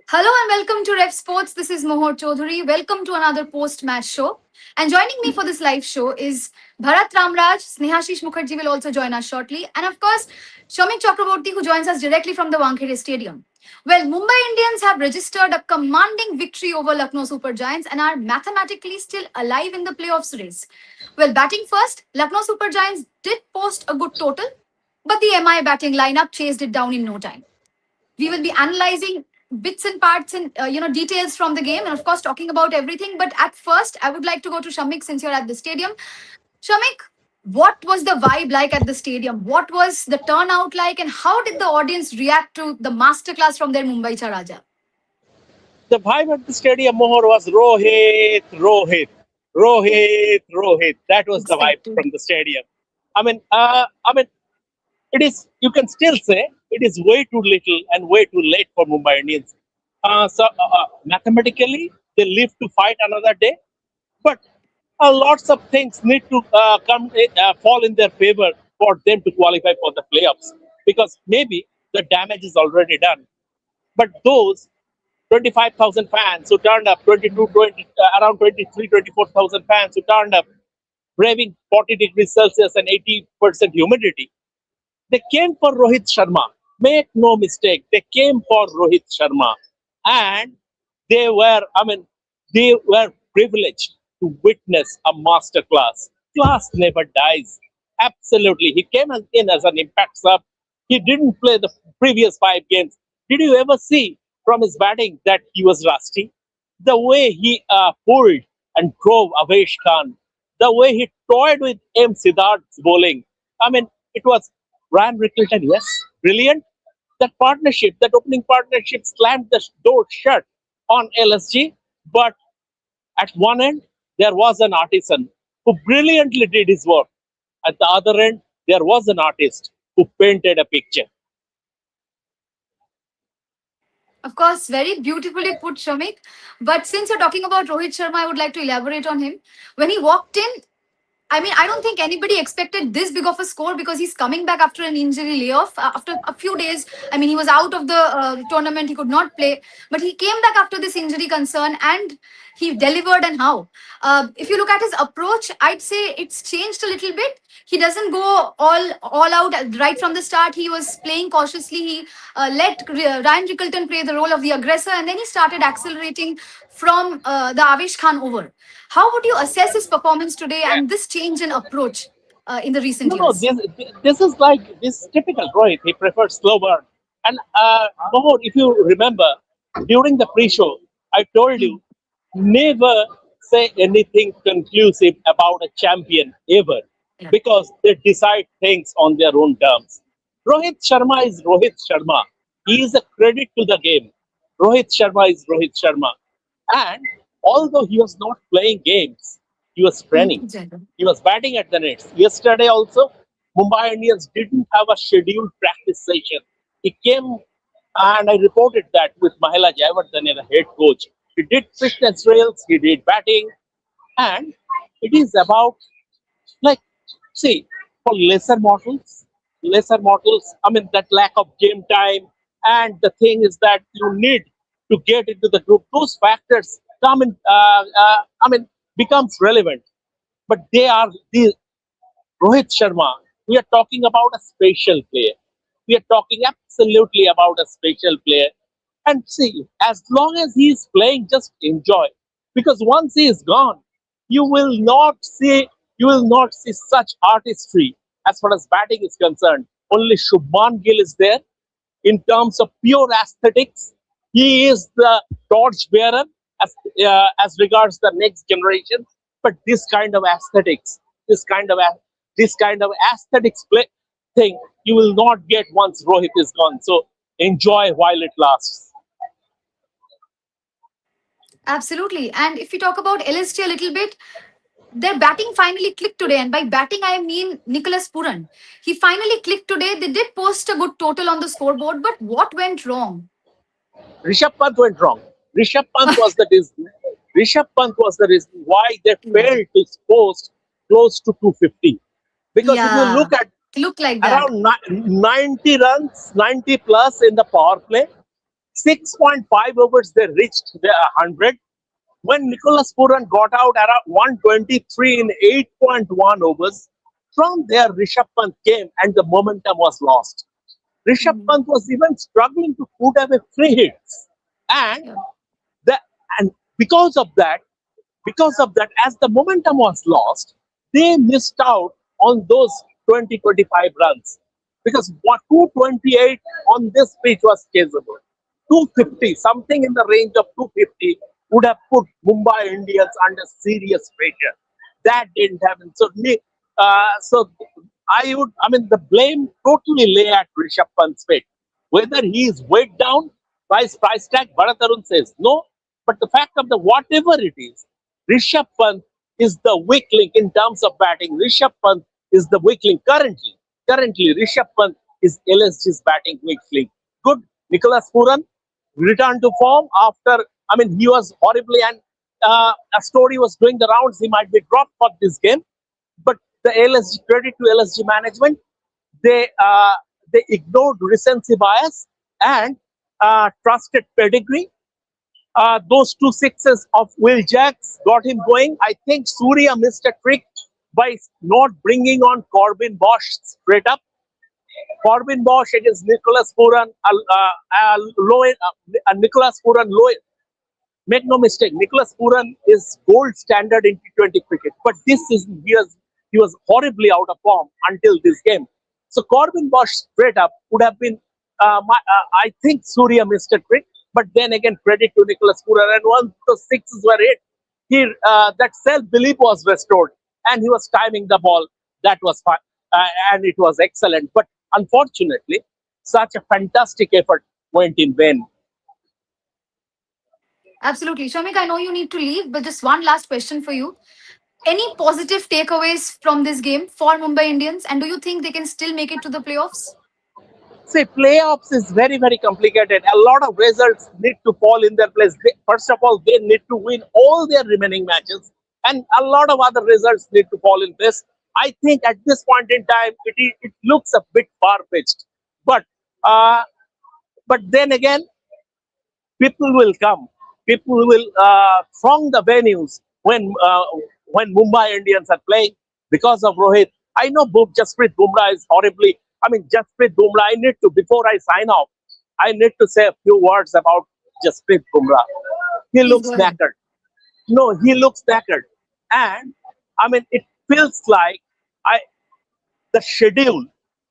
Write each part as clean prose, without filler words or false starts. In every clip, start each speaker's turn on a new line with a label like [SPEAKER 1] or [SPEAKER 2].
[SPEAKER 1] Hello and welcome to Ref Sports. This is Mohor Chaudhary. Welcome to another post-match show. And joining me for this live show is Bharat Ramraj. Snehashish Mukherjee will also join us shortly. And of course, Shamik Chakraborty, who joins us directly from the Wankhede Stadium. Well, Mumbai Indians have registered a commanding victory over Lucknow Super Giants and are mathematically still alive in the playoffs race. Well, batting first, Lucknow Super Giants did post a good total, but the MI batting lineup chased it down in no time. We will be analyzing bits and parts and details from the game, and of course talking about everything. But at first, I would like to go to Shamik since you're at the stadium. Shamik, what was the vibe like at the stadium? What was the turnout like, and how did the audience react to the masterclass from their Mumbai Raja?
[SPEAKER 2] The vibe at the stadium more was Rohit, Rohit, Rohit, Rohit. That was the vibe
[SPEAKER 1] Exactly.
[SPEAKER 2] from the stadium. I mean, it is. You can still say it is way too little and way too late for Mumbai Indians. Mathematically, they live to fight another day, but lots of things need to fall in their favor for them to qualify for the playoffs because maybe the damage is already done. But those 25,000 fans who turned up, 22, 20, around 23, 24,000 fans who turned up, braving 40 degrees Celsius and 80% humidity, they came for Rohit Sharma. Make no mistake, they came for Rohit Sharma. And they were privileged to witness a master class. Class never dies. Absolutely. He came in as an impact sub. He didn't play the previous 5 games. Did you ever see from his batting that he was rusty? The way he pulled and drove Avesh Khan, the way he toyed with M. Siddharth's bowling. It was Ryan Rickelton, yes, brilliant. That partnership, that opening partnership slammed the door shut on LSG. But at one end, there was an artisan who brilliantly did his work. At the other end, there was an artist who painted a picture.
[SPEAKER 1] Of course, very beautifully put, Shamik. But since you're talking about Rohit Sharma, I would like to elaborate on him. When he walked in, I mean, I don't think anybody expected this big of a score because he's coming back after an injury layoff. After a few days, I mean, he was out of the tournament, he could not play, but he came back after this injury concern and he delivered. And how? If you look at his approach, I'd say it's changed a little bit. He doesn't go all out right from the start. He was playing cautiously. He let Ryan Rickelton play the role of the aggressor, and then he started accelerating from the Avesh Khan over. How would you assess his performance today
[SPEAKER 2] Yeah.
[SPEAKER 1] and this change in approach in the recent
[SPEAKER 2] No,
[SPEAKER 1] years?
[SPEAKER 2] this is like this is typical Rohit. He prefers slow burn. And Mohor, if you remember, during the pre-show, I told
[SPEAKER 1] Hmm.
[SPEAKER 2] you never say anything conclusive about a champion ever,
[SPEAKER 1] Yeah.
[SPEAKER 2] because they decide things on their own terms. Rohit Sharma is Rohit Sharma. He is a credit to the game. Rohit Sharma is Rohit Sharma. And although he was not playing games, he was
[SPEAKER 1] Hmm.
[SPEAKER 2] training.
[SPEAKER 1] Exactly.
[SPEAKER 2] He was batting at the nets. Yesterday also, Mumbai Indians didn't have a scheduled practice session. He came and I reported that with Mahela Jayawardene, the head coach. He did fitness drills, he did batting, and it is about, like, see, for lesser mortals, that lack of game time, and the thing is that you need to get into the group. Those factors come in, becomes relevant. But they are the Rohit Sharma. We are talking about a special player. We are talking absolutely about a special player. And see, as long as he is playing, just enjoy. Because once he is gone, you will not see you will not see such artistry as far as batting is concerned. Only Shubman Gill is there in terms of pure aesthetics. He is the torch bearer as regards the next generation. But this kind of aesthetics, this kind of this kind of aesthetics thing, you will not get once Rohit is gone. So enjoy while it lasts.
[SPEAKER 1] Absolutely. And if we talk about LSG a little bit, their batting finally clicked today. And by batting, I mean Nicholas Puran. He finally clicked today. They did post a good total on the scoreboard, but what went wrong?
[SPEAKER 2] Rishabh Pant went wrong. Rishabh Pant was the reason. Rishabh Pant was the reason why they
[SPEAKER 1] Yeah.
[SPEAKER 2] failed to post close to 250. Because if you
[SPEAKER 1] Yeah.
[SPEAKER 2] look at
[SPEAKER 1] Look like that.
[SPEAKER 2] around 90 runs, 90 plus in the power play, 6.5 overs, they reached the 100. When Nicholas Puran got out around 123 in 8.1 overs, from there Rishabh Pant came and the momentum was lost. Rishabh
[SPEAKER 1] Mhm.
[SPEAKER 2] Pant was even struggling to put away free hits. And
[SPEAKER 1] Yeah.
[SPEAKER 2] the and because of that, as the momentum was lost, they missed out on those 20-25 runs. Because what 228 on this pitch was chaseable. 250, something in the range of 250 would have put Mumbai Indians under serious pressure. That didn't happen. So the blame totally lay at Rishabh Pant's feet. Whether he is weighed down by his price tag, Bharat Arun says no. But the fact of the whatever it is, Rishabh Pant is the weak link in terms of batting. Rishabh Pant is the weak link currently. Currently, Rishabh Pant is LSG's batting weak link. Good, Nicholas Puran returned to form after. He was horribly, and a story was doing the rounds. He might be dropped for this game, but the LSG, credit to LSG management, they uh, they ignored recency bias and trusted pedigree. Those two sixes of Will Jacks got him going. I think Surya missed a trick by not bringing on Corbin Bosch straight up. Corbin Bosch against Nicholas Puran, Nicholas Puran low. Make no mistake, Nicholas Puran is gold standard in T20 cricket, but this season he was horribly out of form until this game. So Corbin Bosch straight up would have been, I think Surya missed a trick, but then again credit to Nicholas Puran, and once the sixes were hit, that self belief was restored, and he was timing the ball. That was fine, and it was excellent. But unfortunately, such a fantastic effort went in vain.
[SPEAKER 1] Absolutely. Shamik, I know you need to leave, but just one last question for you. Any positive takeaways from this game for Mumbai Indians? And do you think they can still make it to the playoffs?
[SPEAKER 2] See, playoffs is very, very complicated. A lot of results need to fall in their place. First of all, they need to win all their remaining matches, and a lot of other results need to fall in place. I think at this point in time, it looks a bit far fetched, but uh, then again, people will come. People will throng the venues when Mumbai Indians are playing because of Rohit. I know Jasprit Bumrah is horribly. Jasprit Bumrah. I need to before I sign off. I need to say a few words about Jasprit Bumrah. He
[SPEAKER 1] Please
[SPEAKER 2] looks
[SPEAKER 1] go ahead.
[SPEAKER 2] knackered. No, he looks knackered, and it feels like I the schedule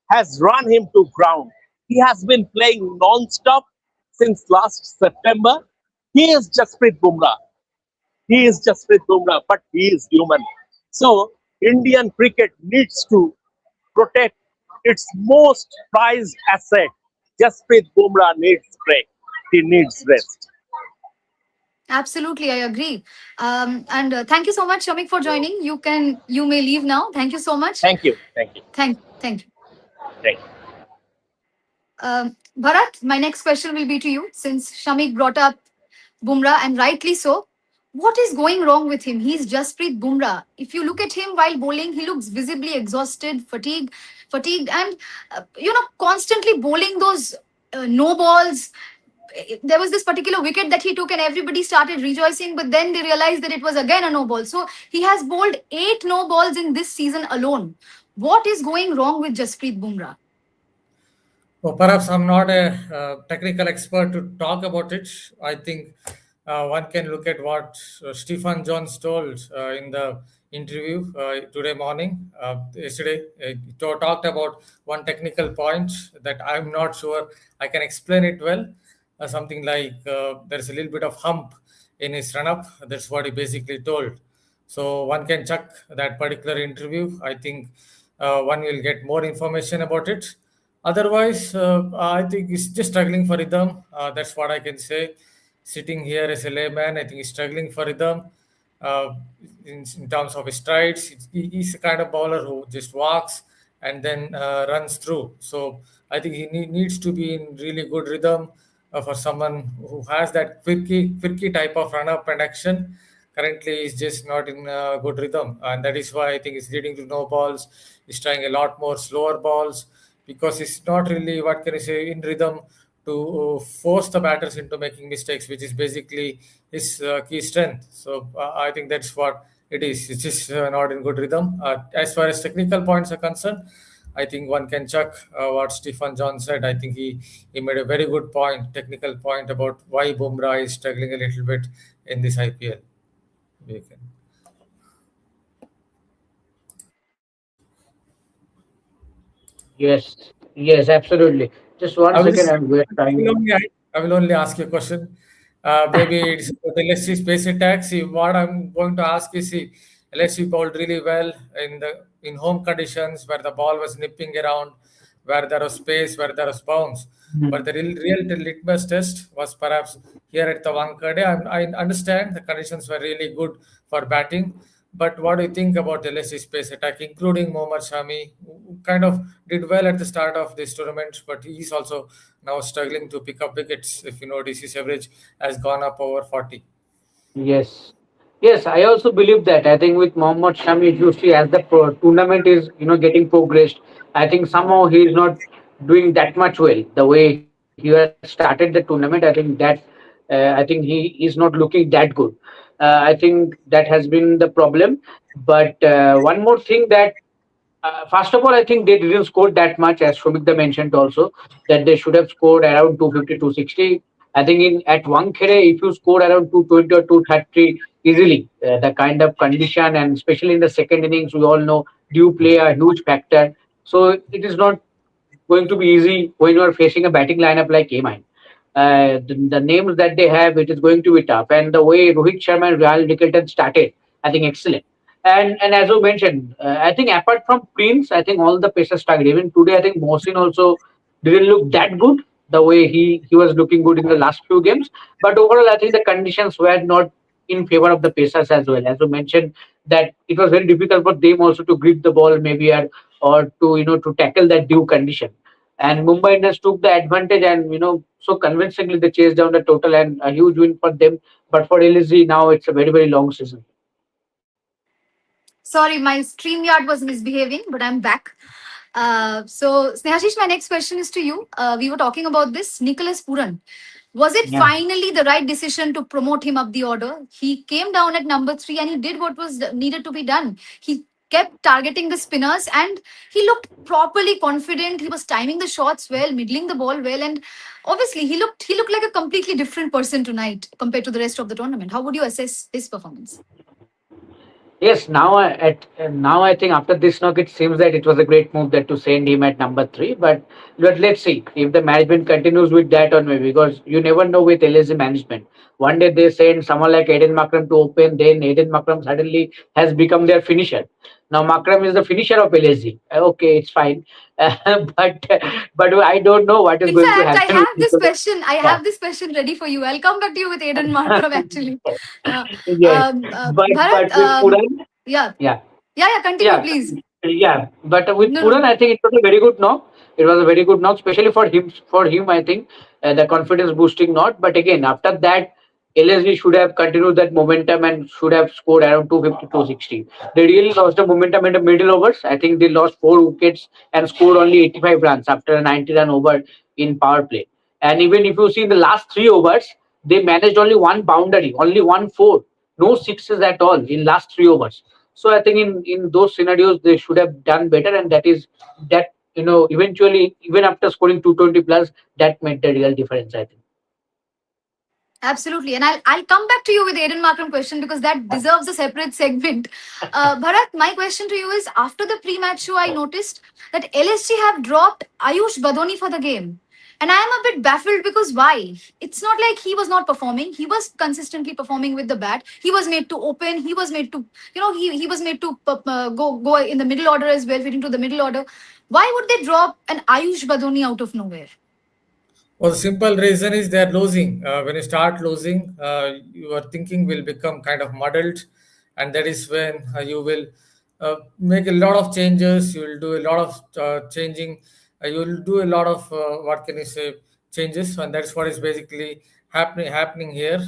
[SPEAKER 2] has run him to ground. He has been playing non-stop since last September. He is Jasprit Bumrah. He is Jasprit Bumrah, but he is human. So Indian cricket needs to protect its most prized asset. Jasprit Bumrah needs break. He needs rest.
[SPEAKER 1] Absolutely, I agree. And thank you so much, Shamik, for joining. You may leave now. Thank you so much.
[SPEAKER 2] Thank you. Thank you.
[SPEAKER 1] Thank you.
[SPEAKER 2] Thank you.
[SPEAKER 1] Bharat, my next question will be to you since Shamik brought up Bumrah and rightly so. What is going wrong with him? He's Jasprit Bumrah. If you look at him while bowling, he looks visibly exhausted, fatigued, and constantly bowling those no balls. There was this particular wicket that he took, and everybody started rejoicing, but then they realized that it was again a no ball. So he has bowled 8 no balls in this season alone. What is going wrong with Jasprit Bumrah?
[SPEAKER 3] Well, perhaps I'm not a technical expert to talk about it. I think one can look at what Stephen Jones told in the interview today morning. Yesterday, he talked about one technical point that I'm not sure I can explain it well. Something like there's a little bit of hump in his run up. That's what he basically told. So one can check that particular interview. I think one will get more information about it. Otherwise, I think he's just struggling for rhythm. That's what I can say. Sitting here as a layman, I think he's struggling for rhythm. Uh, in terms of his strides, he's the kind of bowler who just walks and then runs through. So I think he needs to be in really good rhythm for someone who has that quirky type of run up and action. Currently, he's just not in good rhythm, and that is why I think it's leading to no balls. He's trying a lot more slower balls because he's not really, what can I say, in rhythm to force the batters into making mistakes, which is basically his key strength. So I think that's what it is. It's just not in good rhythm. As far as technical points are concerned, I think one can chuck what Stephen John said. I think he made a very good point, technical point about why Bumrah is struggling a little bit in this IPL. We can.
[SPEAKER 4] Yes, yes, absolutely. Just one
[SPEAKER 3] I will,
[SPEAKER 4] second, and we're
[SPEAKER 3] I will
[SPEAKER 4] trying.
[SPEAKER 3] only I will only ask you a question. Maybe it's about the LSC space attack. See, what I'm going to ask is, see, LSC bowled really well in home conditions where the ball was nipping around, where there was space, where there was bounce. But the real litmus test was perhaps here at the Wankhede. I understand the conditions were really good for batting, but what do you think about LSC space attack, including Mohammad Shami, who kind of did well at the start of this tournament, but he's also now struggling to pick up wickets. If you notice, his average has gone up over 40.
[SPEAKER 4] Yes, yes, I also believe that. I think with Mohammad Shami, if you see as the tournament is getting progressed, I think somehow he is not doing that much well. The way he has started the tournament, I think he is not looking that good. I think that has been the problem. But one more thing that first of all, I think they didn't score that much, as Shomikda mentioned also, that they should have scored around 250, 260. I think in at Wankhede, if you score around 220 or 230 easily, the kind of condition, and especially in the second innings, we all know dew play a huge factor. So it is not going to be easy when you are facing a batting lineup like Amine. The names that they have, it is going to be tough. And the way Rohit Sharma and Rohit Rickelton started, I think excellent. And as you mentioned, I think apart from Prince, I think all the pacers struggled. Even today, I think Mohsin also didn't look that good the way he was looking good in the last few games. But overall, I think the conditions were not in favor of the pacers as well. As you mentioned, that it was very difficult for them also to grip the ball maybe or to to tackle that due condition. And Mumbai Indians took the advantage and so convincingly they chased down the total and a huge win for them. But for LSG now it's a very very long season.
[SPEAKER 1] Sorry, my StreamYard was misbehaving, but I'm back. So, Snehashish, my next question is to you. We were talking about this Nicholas Puran. Was it
[SPEAKER 4] Yeah.
[SPEAKER 1] finally the right decision to promote him up the order? He came down at number three and he did what was needed to be done. He kept targeting the spinners and he looked properly confident. He was timing the shots well, middling the ball well, and obviously he looked like a completely different person tonight compared to the rest of the tournament. How would you assess his performance?
[SPEAKER 4] Yes, now I think after this knock, it seems that it was a great move that to send him at number three. But let's see if the management continues with that or maybe because you never know with LSG management. One day they send someone like Aiden Makram to open, then Aiden Makram suddenly has become their finisher. Now Makram is the finisher of LSG. Okay, it's fine, but I don't know what is
[SPEAKER 1] In
[SPEAKER 4] going to
[SPEAKER 1] fact, I
[SPEAKER 4] happen with
[SPEAKER 1] have this
[SPEAKER 4] Nicholas.
[SPEAKER 1] question. I
[SPEAKER 4] Yeah.
[SPEAKER 1] have this question ready for you. I'll come back to you with Aiden Markram actually. Uh,
[SPEAKER 4] Yes,
[SPEAKER 1] Bharat,
[SPEAKER 4] but with Puran,
[SPEAKER 1] yeah,
[SPEAKER 4] yeah.
[SPEAKER 1] yeah. Continue,
[SPEAKER 4] Yeah,
[SPEAKER 1] please.
[SPEAKER 4] yeah. But with
[SPEAKER 1] No,
[SPEAKER 4] Puran,
[SPEAKER 1] no.
[SPEAKER 4] I think it was a very good knock. It was a very good knock, especially for him. For him, I think the confidence boosting knock. But again, after that, LSG should have continued that momentum and should have scored around 250, 260. They really lost the momentum in the middle overs. I think they lost 4 wickets and scored only 85 runs after a 90-run over in power play. And even if you see in the last 3 overs, they managed only one boundary, only 1 4, no sixes at all in last 3 overs. So I think in those scenarios they should have done better, and that is that eventually even after scoring 220 plus, that made the real difference. I think.
[SPEAKER 1] Absolutely, and I'll come back to you with Aiden Markram question because that deserves a separate segment. Bharat, my question to you is: after the pre-match show, I noticed that LSG have dropped Ayush Badoni for the game, and I am a bit baffled because why? It's not like he was not performing; he was consistently performing with the bat. He was made to open. He was made to, he was made to go in the middle order as well, fit into the middle order. Why would they drop an Ayush Badoni out of nowhere?
[SPEAKER 3] Well, the simple reason is they're losing. When you start losing, your thinking will become kind of muddled, and that is when you will make a lot of changes. You will do a lot of changing. You will do a lot of what can you say changes, and that's what is basically happening here.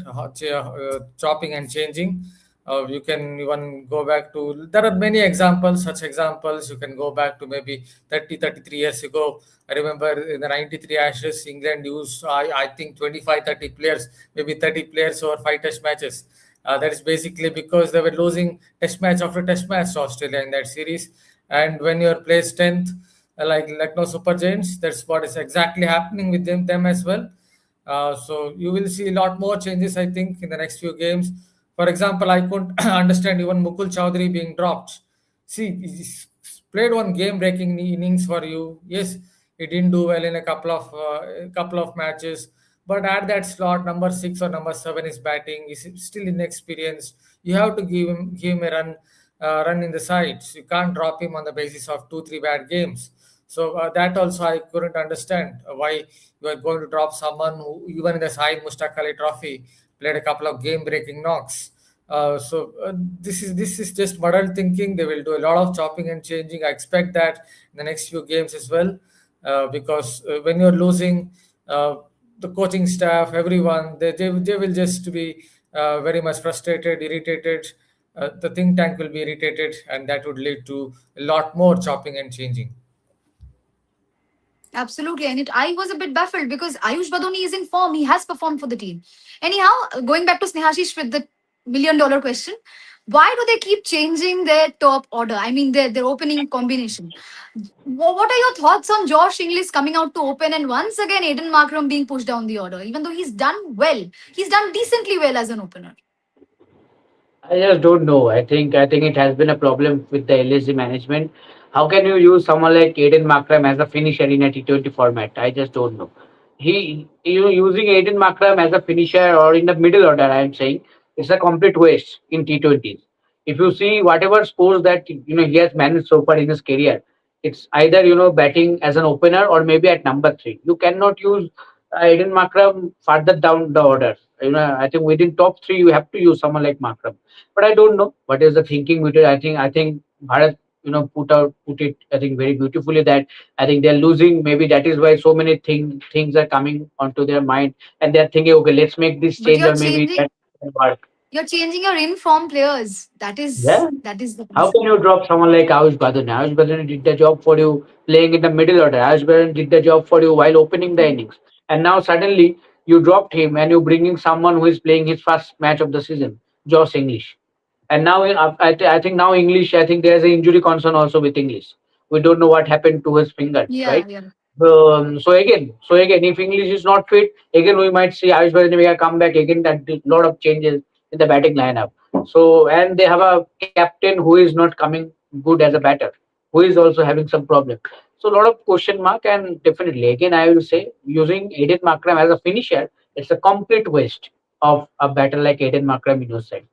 [SPEAKER 3] Chopping and changing. You can even go back to, there are many examples, such examples. You can go back to maybe 30, 33 years ago. I remember in the 93 Ashes, England used, I think, 25, 30 players, maybe 30 players over 5 test matches. That is basically because they were losing test match after test match to Australia in that series. And when you're placed 10th, like Lucknow Super Giants, that's what is exactly happening with them as well. So you will see a lot more changes, I think, in the next few games. For example, I couldn't understand even Mukul Chowdhury being dropped. See, he's played one game-breaking innings for you. Yes, he didn't do well in a couple of matches, but at that slot, number 6 or number 7 is batting. He's still inexperienced. You have to give him a run in the sides. You can't drop him on the basis of 2 3 bad games. So that also I couldn't understand why you are going to drop someone who, even in the Sahid Mushtaq Ali Trophy, played a couple of game-breaking knocks. This is just muddled thinking. They will do a lot of chopping and changing. I expect that in the next few games as well, because when you're losing, the coaching staff, everyone, they will just be very much frustrated, irritated. The think tank will be irritated, and that would lead to a lot more chopping and changing.
[SPEAKER 1] Absolutely. And I was a bit baffled because Ayush Badoni is in form. He has performed for the team. Anyhow, going back to Snehashish with the $1 million question, why do they keep changing their top order? I mean, their opening combination. What are your thoughts on Josh Inglis coming out to open and once again Aiden Markram being pushed down the order, even though he's done well? He's done decently well as an opener.
[SPEAKER 4] I just don't know. I think it has been a problem with the LSG management. How can you use someone like Aiden Makram as a finisher in a T20 format? I just don't know. Using Aiden Makram as a finisher or in the middle order, I am saying it's a complete waste in T20s. If you see whatever scores that he has managed so far in his career, it's either batting as an opener or maybe at number three. You cannot use Aiden Makram further down the order. I think within top three you have to use someone like Makram, but I don't know what is the thinking with it. I think Bharat put it I think very beautifully that I think they're losing. Maybe that is why so many things are coming onto their mind, and they're thinking, okay, let's make this
[SPEAKER 1] But
[SPEAKER 4] change, or maybe that can work.
[SPEAKER 1] you're changing your in-form players. That is
[SPEAKER 4] Yeah.
[SPEAKER 1] that is the
[SPEAKER 4] How can
[SPEAKER 1] concern.
[SPEAKER 4] you drop someone like Ayush Badani? Ayush Badani did the job for you playing in the middle order. Ayush Badani did the job for you while opening the innings. And now suddenly you dropped him and you're bringing someone who is playing his first match of the season, Josh English. And now I think now English, I think there's an injury concern also with English. We don't know what happened to his finger,
[SPEAKER 1] Yeah,
[SPEAKER 4] right?
[SPEAKER 1] yeah.
[SPEAKER 4] So again, if English is not fit, again we might see Ayush Bharadwaj come back again. That did lot of changes in the batting lineup. So and they have a captain who is not coming good as a batter, who is also having some problem. So a lot of question mark, and definitely again I will say using Aiden Markram as a finisher, it's a complete waste of a batter like Aiden Markram in your side.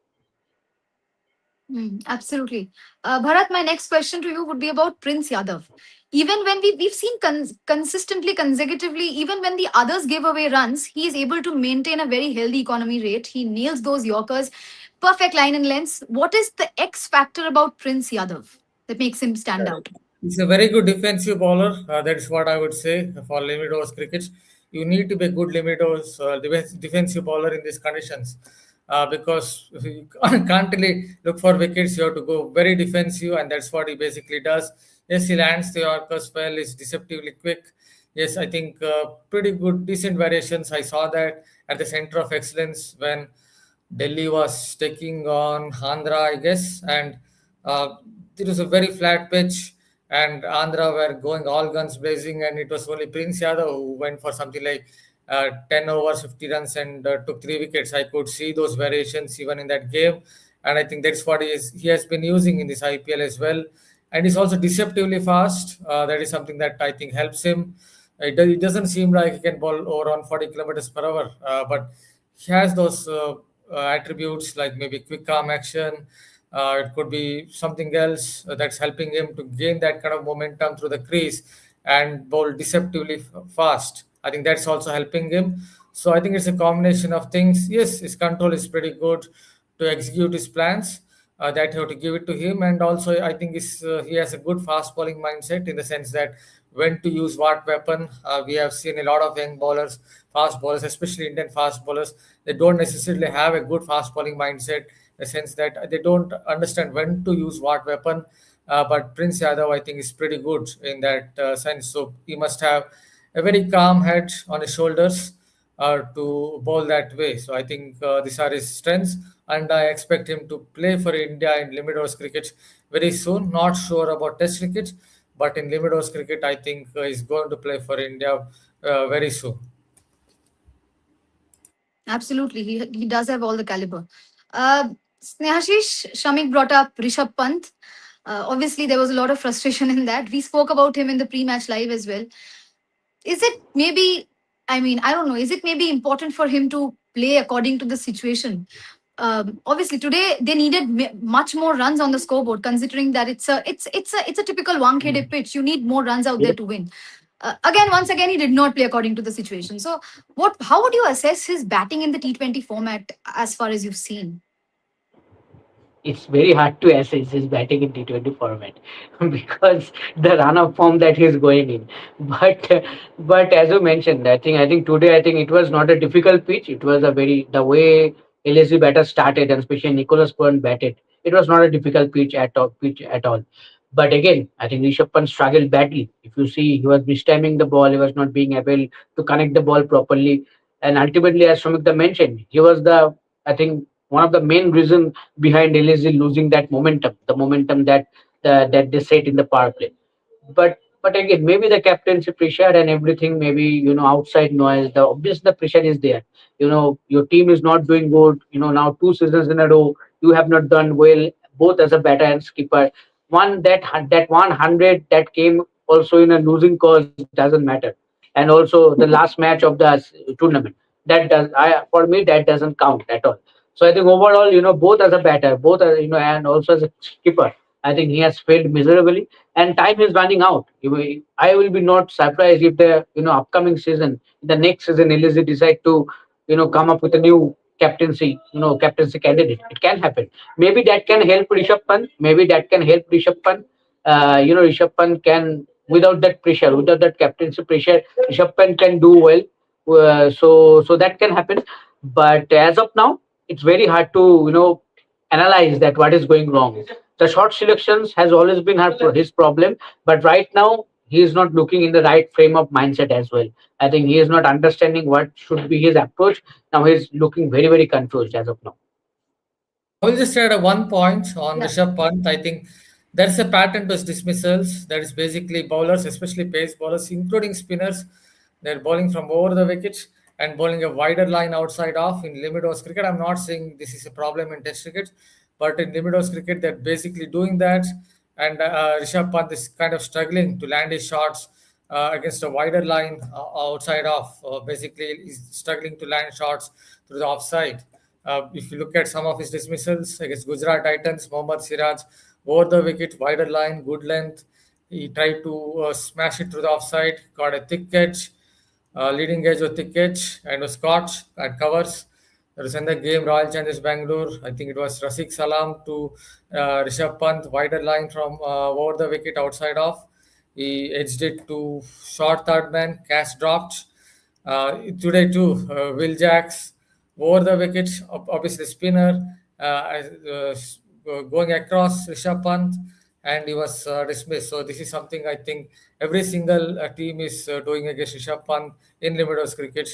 [SPEAKER 1] Absolutely. Bharat, my next question to you would be about Prince Yadav. Even when we've seen consistently, consecutively, even when the others give away runs, he is able to maintain a very healthy economy rate. He nails those Yorkers, perfect line and lengths. What is the X factor about Prince Yadav that makes him stand out?
[SPEAKER 3] He's a very good defensive bowler. That is what I would say for limit overs cricket. You need to be a good limit overs defensive bowler in these conditions, because you can't really look for wickets. You have to go very defensive, and that's what he basically does. Yes, he lands the Yorkers well. He's deceptively quick. Yes, I think pretty good, decent variations. I saw that at the center of excellence when Delhi was taking on Andhra, I guess, and uh, it was a very flat pitch, and Andhra were going all guns blazing, and it was only Prince Yadav who went for something like 10 overs, 50 runs, and took 3 wickets. I could see those variations even in that game, and I think that's what he has been using in this IPL as well. And he's also deceptively fast. That is something that I think helps him. It doesn't seem like he can bowl over 140 kilometers per hour, but he has those attributes like maybe quick arm action. It could be something else that's helping him to gain that kind of momentum through the crease and bowl deceptively fast. I think that's also helping him. So I think it's a combination of things. Yes, his control is pretty good to execute his plans. That you have to give it to him, and also I think he has a good fast bowling mindset in the sense that when to use what weapon. We have seen a lot of young bowlers, fast bowlers, especially Indian fast bowlers. They don't necessarily have a good fast bowling mindset, a sense that they don't understand when to use what weapon. But Prince Yadav, I think, is pretty good in that sense. So he must have a very calm head on his shoulders to bowl that way. So I think these are his strengths, and I expect him to play for India in limit overs cricket very soon. Not sure about Test cricket, but in limit overs cricket, I think he's going to play for India very soon.
[SPEAKER 1] Absolutely, he does have all the caliber. Snehashish, Shamik brought up Rishabh Pant. Obviously, there was a lot of frustration in that. We spoke about him in the pre-match live as well. Is it maybe? I mean, I don't know. Is it maybe important for him to play according to the situation? Obviously, today they needed much more runs on the scoreboard, considering that it's a typical Wankhede pitch. You need more runs out there to win. Once again, he did not play according to the situation. So, what? How would you assess his batting in the T20 format as far as you've seen?
[SPEAKER 4] It's very hard to assess his batting in T20 format because the run of form that he's going in. But as you mentioned, I think today it was not a difficult pitch. It was a very the way LSG batter started and especially Nicholas Purn batted. It was not a difficult pitch at all. But again, I think Rishabh Pant struggled badly. If you see, he was mistiming the ball. He was not being able to connect the ball properly. And ultimately, as Sumikta mentioned, he was I think, one of the main reason behind LSG losing that momentum, the momentum that they set in the power play. But again, maybe the captaincy pressure and everything, maybe outside noise. The obvious the pressure is there. Your team is not doing good. Now 2 seasons in a row you have not done well, both as a batter and skipper. That 100 that came also in a losing cause doesn't matter, and also the last match of the tournament for me that doesn't count at all. So I think overall, both as a batter, both as, and also as a skipper, I think he has failed miserably, and time is running out. I will be not surprised if the upcoming season, the next season, LSG decide to come up with a new captaincy candidate. It can happen. Maybe that can help Rishabh Pant. Maybe that can help Rishabh Pant. Rishabh Pant can, without that pressure, without that captaincy pressure, Rishabh Pant can do well. So that can happen. But as of now, it's very hard to analyze that what is going wrong. The short selections has always been his problem, but right now he is not looking in the right frame of mindset as well. I think he is not understanding what should be his approach. Now he's looking very very confused as of now.
[SPEAKER 3] I will just add a one point on
[SPEAKER 1] Yeah.
[SPEAKER 3] Rishabh Pant. I think there's a pattern to his dismissals. That is basically bowlers, especially pace bowlers, including spinners. They're bowling from over the wicket and bowling a wider line outside off in limit overs cricket. I'm not saying this is a problem in Test cricket, but in limit overs cricket, they're basically doing that. And Rishabh Pant is kind of struggling to land his shots against a wider line outside off. Basically, he's struggling to land shots through the offside. If you look at some of his dismissals against Gujarat Titans, Mohammad Siraj over the wicket, wider line, good length. He tried to smash it through the offside, got a thick catch, leading edge of thick edge, and was caught at covers. There was another game, Royal Challengers Bangalore. I think it was Rafiq Salam to Rishabh Pant, wider line from over the wicket outside off. He edged it to short third man, catch dropped. Today too, Will Jacks over the wicket, obviously spinner, going across Rishabh Pant, and he was dismissed. So this is something I think every single team is doing against Rishabh Pant in limit overs cricket.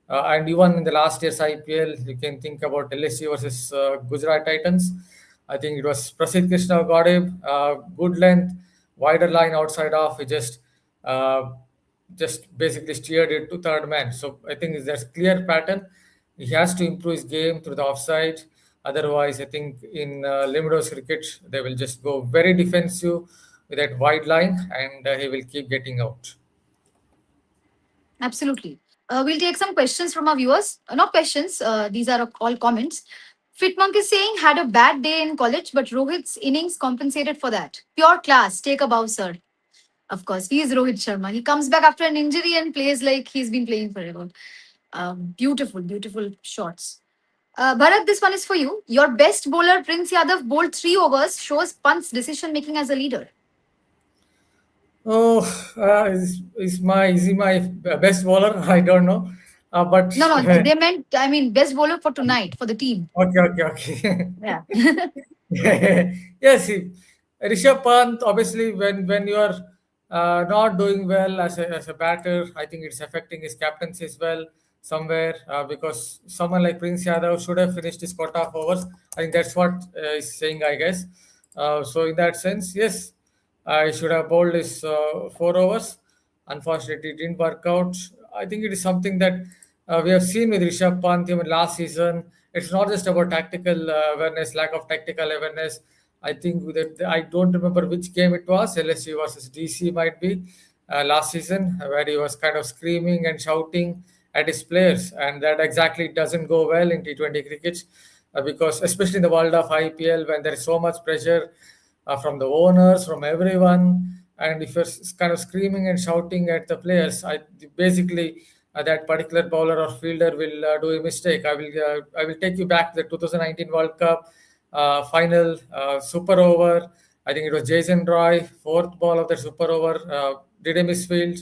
[SPEAKER 3] And even in the last year's IPL, you can think about LSC versus Gujarat Titans. I think it was Prasidh Krishna got him, good length, wider line outside off. He uh, just basically steered it to third man. So I think there's clear pattern. He has to improve his game through the offside. Otherwise, I think in limit overs cricket, they will just go very defensive with that wide line, and he will keep getting out.
[SPEAKER 1] Absolutely. We'll take some questions from our viewers. Not questions, these are all comments. Fitmonk is saying, had a bad day in college, but Rohit's innings compensated for that. Pure class. Take a bow, sir. Of course, he is Rohit Sharma. He comes back after an injury and plays like he's been playing forever. Beautiful, beautiful shots. Bharat, this one is for you. Your best bowler, Prince Yadav, bowled 3 overs, shows Pant's decision making as a leader.
[SPEAKER 3] Oh, is he my best bowler? I don't know. But
[SPEAKER 1] No, no, they meant, I mean, best bowler for tonight for the team.
[SPEAKER 3] okay, okay, okay.
[SPEAKER 1] Yeah.
[SPEAKER 3] Yes, see, Rishabh Pant, obviously, when you are not doing well as a batter, I think it's affecting his captaincy as well somewhere because someone like Prince Yadav should have finished his quota of overs. I think that's what he's saying, I guess. So, in that sense, yes, I should have bowled his 4 overs. Unfortunately, it didn't work out. I think it is something that we have seen with Rishabh Pant even last season. It's not just about tactical awareness, lack of tactical awareness. I think that I don't remember which game it was. LSU versus DC might be last season, where he was kind of screaming and shouting at his players, and that exactly doesn't go well in T20 cricket because, especially in the world of IPL, when there is so much pressure from the owners, from everyone. And if you're kind of screaming and shouting at the players, basically that particular bowler or fielder will do a mistake. I will take you back to the 2019 World Cup final super over. I think it was Jason Roy, fourth ball of the super over, did a misfield.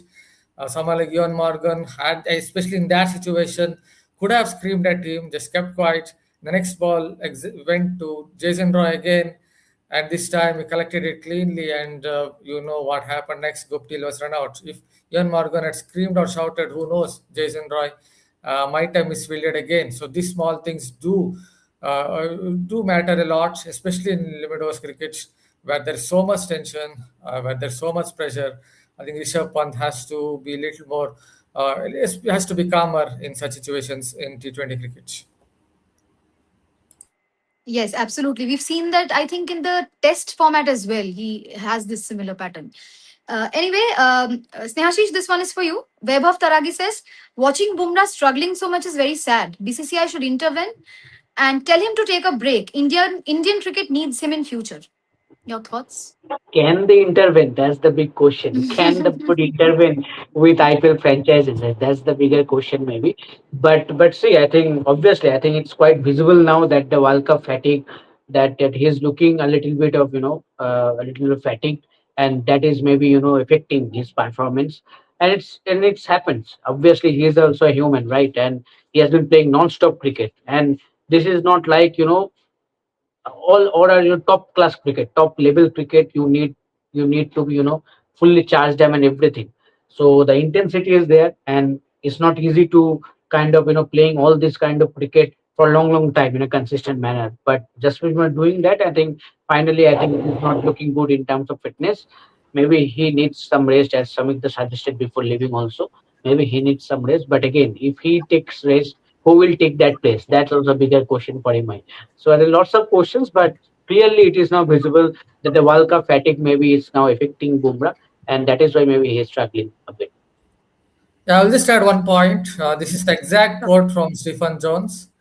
[SPEAKER 3] Someone like Ian Morgan had, especially in that situation, could have screamed at him, just kept quiet. The next ball went to Jason Roy again, and this time he collected it cleanly. And you know what happened next? Guptill was run out. If Ian Morgan had screamed or shouted, who knows? Jason Roy might have misfielded again. So these small things do matter a lot, especially in limit overs cricket, where there's so much tension, where there's so much pressure. I think Rishabh Pant has to be a little more, has to be calmer in such situations in T20 cricket.
[SPEAKER 1] Yes, absolutely. We've seen that, I think, in the test format as well. He has this similar pattern. Anyway, Snehashish, this one is for you. Vaibhav Taragi says, watching Bumrah struggling so much is very sad. BCCI should intervene and tell him to take a break. Indian cricket needs him in future. Your thoughts?
[SPEAKER 4] Can they intervene? That's the big question. Can the board intervene with IPL franchises? That's the bigger question, maybe. But see, I think obviously, I think it's quite visible now that the World Cup fatigue, that he's looking a little bit of a little bit fatigued, and that is maybe affecting his performance. And it's happens. Obviously, he is also a human, right? And he has been playing non-stop cricket, and this is not like all or your top class cricket, top level cricket. You need to be fully charged them and everything. So the intensity is there, and it's not easy to kind of playing all this kind of cricket for a long time in a consistent manner. But just when we're doing that, I think finally I think it's not looking good in terms of fitness. Maybe he needs some rest, as Samik suggested before leaving also. Maybe he needs some rest, but again, if he takes rest, who will take that place? That's also a bigger question for him. So there are lots of questions, but clearly it is now visible that the World Cup fatigue maybe is now affecting Bumrah, and that is why maybe he is struggling a bit.
[SPEAKER 3] Yeah, I'll just add one point. This is the exact quote from Stephen Jones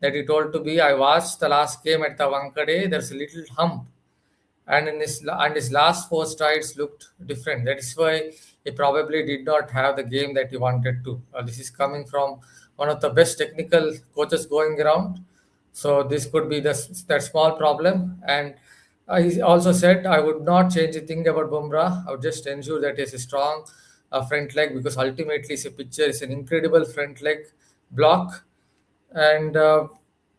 [SPEAKER 3] that he told to be. I watched the last game at the Wankhede. There's a little hump, and his last four strides looked different. That is why he probably did not have the game that he wanted to. This is coming from one of the best technical coaches going around. So this could be that small problem. And he also said, I would not change a thing about Bumrah. I would just ensure that he has a strong front leg, because ultimately it's a pitcher. It's an incredible front leg block. And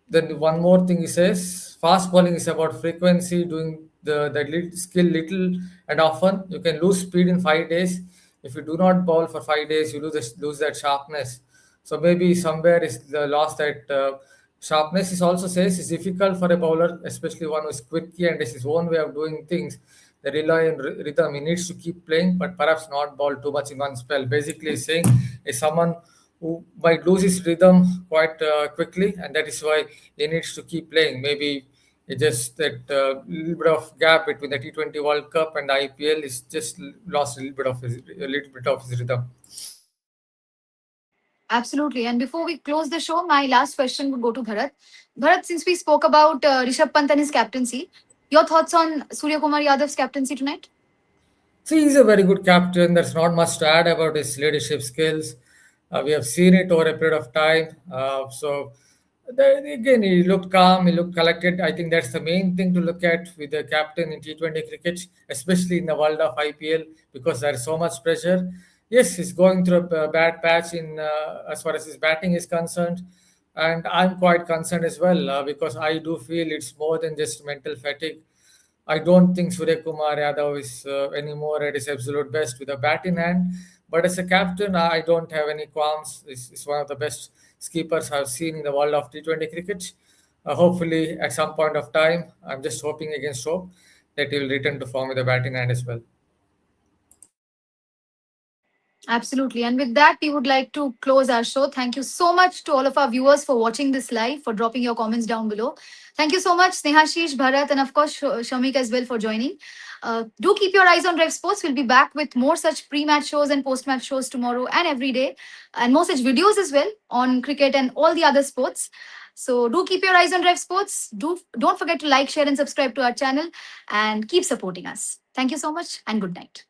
[SPEAKER 3] then one more thing he says, fast bowling is about frequency, doing the skill little and often. You can lose speed in 5 days. If you do not bowl for 5 days, you lose that sharpness. So maybe somewhere is the loss that sharpness is also says is difficult for a bowler, especially one who is quirky and has his own way of doing things. They rely on rhythm. He needs to keep playing, but perhaps not bowl too much in one spell. Basically, he's saying is someone who might lose his rhythm quite quickly, and that is why he needs to keep playing. Maybe it's just that little bit of gap between the T20 World Cup and the IPL is just lost a little bit of his rhythm.
[SPEAKER 1] Absolutely. And before we close the show, my last question would go to Bharat. Bharat, since we spoke about Rishabh Pant and his captaincy, your thoughts on Surya Kumar Yadav's captaincy tonight?
[SPEAKER 3] See, he's a very good captain. There's not much to add about his leadership skills. We have seen it over a period of time. Again, he looked calm, he looked collected. I think that's the main thing to look at with the captain in T20 cricket, especially in the world of IPL, because there's so much pressure. Yes, he's going through a bad patch in as far as his batting is concerned, and I'm quite concerned as well because I do feel it's more than just mental fatigue. I don't think Surya Kumar Yadav is anymore at his absolute best with a bat in hand. But as a captain, I don't have any qualms. He's one of the best skippers I've seen in the world of T20 cricket. Hopefully, at some point of time, I'm just hoping against hope that he will return to form with a bat in hand as well.
[SPEAKER 1] Absolutely. And with that, we would like to close our show. Thank you so much to all of our viewers for watching this live, for dropping your comments down below. Thank you so much, Snehashish, Bharat, and of course, Shamik as well for joining. Do keep your eyes on Rev Sports. We'll be back with more such pre match shows and post match shows tomorrow and every day, and more such videos as well on cricket and all the other sports. So do keep your eyes on Rev Sports. Don't forget to like, share, and subscribe to our channel and keep supporting us. Thank you so much and good night.